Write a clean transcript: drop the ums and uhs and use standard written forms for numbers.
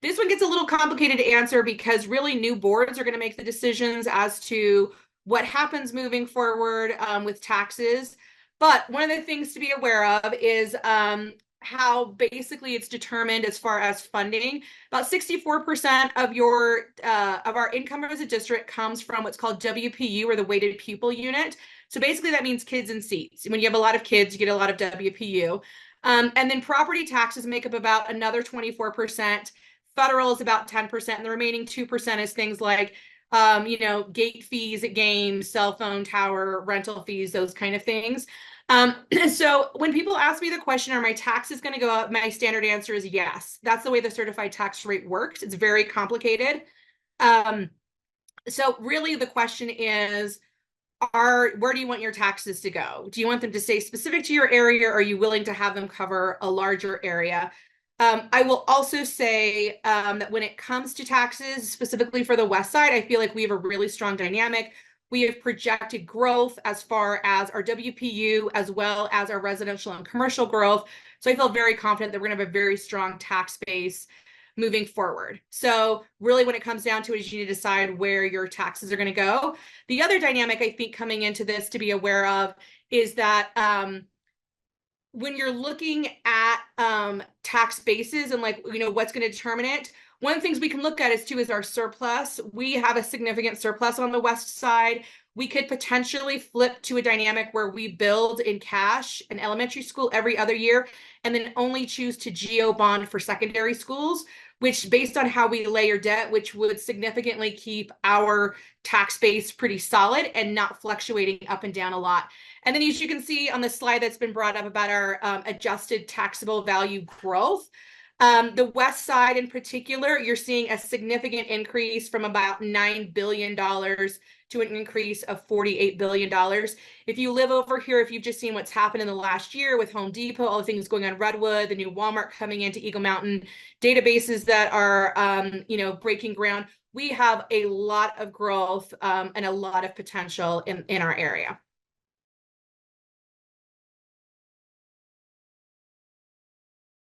This one gets a little complicated to answer because really new boards are going to make the decisions as to what happens moving forward with taxes. But one of the things to be aware of is how basically it's determined as far as funding. About 64% of our income as a district comes from what's called WPU, or the weighted pupil unit. So basically that means kids in seats. When you have a lot of kids, you get a lot of WPU. And then property taxes make up about another 24%. Federal is about 10%, and the remaining 2% is things like gate fees at games, cell phone tower, rental fees, those kind of things. So when people ask me the question, are my taxes going to go up? My standard answer is yes. That's the way the certified tax rate works. It's very complicated. So really the question is, where do you want your taxes to go? Do you want them to stay specific to your area, or are you willing to have them cover a larger area? I will also say that when it comes to taxes, specifically for the West Side, I feel like we have a really strong dynamic. We have projected growth as far as our WPU, as well as our residential and commercial growth. So I feel very confident that we're going to have a very strong tax base moving forward. So really when it comes down to it is you need to decide where your taxes are going to go. The other dynamic I think coming into this to be aware of is that when you're looking at tax bases and what's going to determine it, one of the things we can look at is our surplus. We have a significant surplus on the West Side. We could potentially flip to a dynamic where we build in cash an elementary school every other year and then only choose to geo bond for secondary schools, which based on how we layer debt, which would significantly keep our tax base pretty solid and not fluctuating up and down a lot. And then as you can see on the slide that's been brought up about our adjusted taxable value growth, the West Side in particular, you're seeing a significant increase from about $9 billion to an increase of $48 billion. If you live over here, if you've just seen what's happened in the last year with Home Depot, all the things going on Redwood, the new Walmart coming into Eagle Mountain, databases that are, breaking ground, we have a lot of growth and a lot of potential in our area.